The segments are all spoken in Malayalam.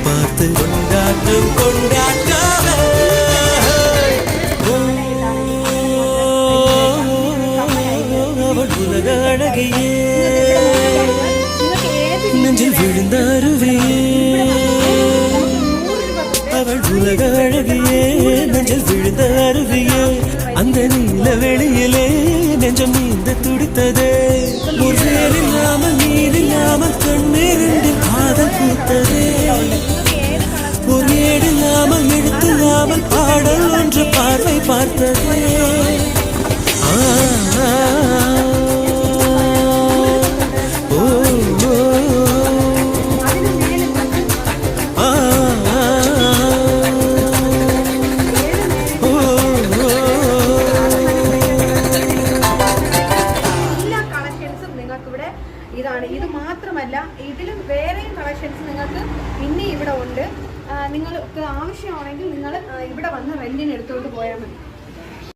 பார்த்து கொண்டாட்டம் கொண்டாட்டாவே அவள் உலக அழகியே நெஞ்சில் விழுந்த அருவியே அவள் உலக அழகியே நெஞ்சில் விழுந்த அருவியே அந்த நீல வெளியிலே நெஞ்சம் நீந்த துடித்ததே முறையில்லாமல் நீரில்லாமல் கண்ணீரில் காதல் பூத்ததே ஒரு ஏடில்லாமல் எழுத்தில்லாமல் பாடல் ஒன்று பார்வை பார்த்ததே ഇതാണ്. ഇത് മാത്രമല്ല, ഇതിലും വേറെയും കളക്ഷൻസ് നിങ്ങൾക്ക് ഇനി ഇവിടെ ഉണ്ട്. നിങ്ങൾക്ക് ആവശ്യമാണെങ്കിൽ നിങ്ങൾ ഇവിടെ വന്ന് റെന്റിന് എടുത്തുകൊണ്ട് പോയാൽ മതി.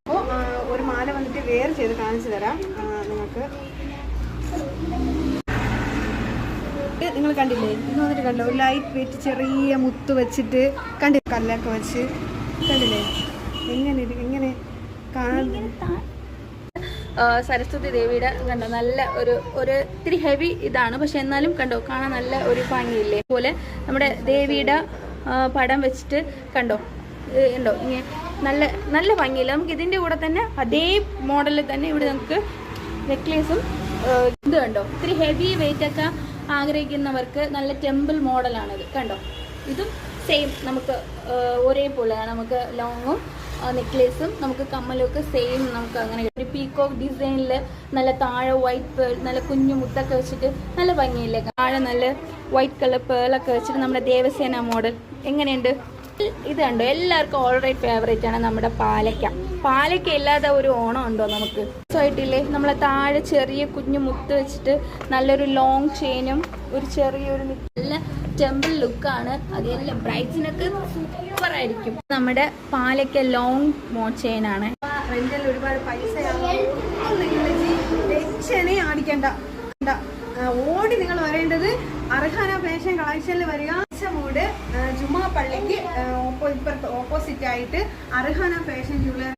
അപ്പോൾ ഒരു മാല വന്നിട്ട് വെയർ ചെയ്ത് കാണിച്ചു തരാം നിങ്ങൾക്ക്. നിങ്ങൾ കണ്ടില്ലേ, ഇത് വന്നിട്ട് കണ്ടോ, ഒരു ലൈറ്റ് വെയിറ്റ് ചെറിയ മുത്ത് വെച്ചിട്ട് കണ്ടില്ലേ, കല്ലൊക്കെ വെച്ച് കണ്ടില്ലേ, എങ്ങനെ കാണാൻ. സരസ്വതി ദേവിയുടെ കണ്ടോ നല്ല ഒരു ഇത്തിരി ഹെവി ഇതാണ്, പക്ഷെ എന്നാലും കണ്ടോ കാണാൻ നല്ല ഒരു ഭംഗിയില്ലേ. അതുപോലെ നമ്മുടെ ദേവിയുടെ പടം വെച്ചിട്ട് കണ്ടോ ഉണ്ടോ ഇങ്ങനെ നല്ല നല്ല ഭംഗിയില്ല. നമുക്ക് ഇതിൻ്റെ കൂടെ തന്നെ അതേ മോഡലിൽ തന്നെ ഇവിടെ നമുക്ക് നെക്ലേസും ഇത് കണ്ടോ, ഇത്തിരി ഹെവി വെയിറ്റ് ഒക്കെ ആഗ്രഹിക്കുന്നവർക്ക് നല്ല ടെമ്പിൾ മോഡലാണിത് കണ്ടോ. ഇതും സെയിം നമുക്ക് ഒരേപോലെയാണ്. നമുക്ക് ലോങ്ങും നെക്ലേസും നമുക്ക് കമ്മലും ഒക്കെ സെയിം നമുക്ക് അങ്ങനെ ഒരു പീക്കോക്ക് ഡിസൈനിൽ നല്ല താഴെ വൈറ്റ് പേൾ നല്ല കുഞ്ഞു മുത്തൊക്കെ വെച്ചിട്ട് നല്ല ഭംഗിയില്ലേ. താഴെ നല്ല വൈറ്റ് കളർ പേളൊക്കെ വെച്ചിട്ട് നമ്മുടെ ദേവസേന മോഡൽ എങ്ങനെയുണ്ട്. ഇത് കണ്ടോ, എല്ലാവർക്കും ഓൾറൈറ്റ് ഫേവറേറ്റ് ആണ് നമ്മുടെ പാലക്ക ഇല്ലാതെ ഒരു ഓണം ഉണ്ടോ നമുക്ക്. ആയിട്ടില്ലേ, നമ്മളെ താഴെ ചെറിയ കുഞ്ഞു മുത്ത് വെച്ചിട്ട് നല്ലൊരു ലോങ് ചെയിനും ഒരു ചെറിയൊരു നല്ല ടെമ്പിൾ ലുക്കാണ്. അതെല്ലാം ബ്രൈഡ്സിനൊക്കെ സൂപ്പർ ആയിരിക്കും. നമ്മുടെ പാലക്ക ലോങ് ചെയിനാണ്. റെന്റിൽ ഒരുപാട് പൈസ ആടിക്കണ്ട, ഓടി നിങ്ങൾ വരേണ്ടത് അർഹാന ഫാഷൻ കളക്ഷനിൽ വരിക. മൂട് ജുമാ പള്ളിക്ക് ഓപ്പോസിറ്റ് ആയിട്ട് അർഹാന ഫാഷൻ ജ്വല്ലറി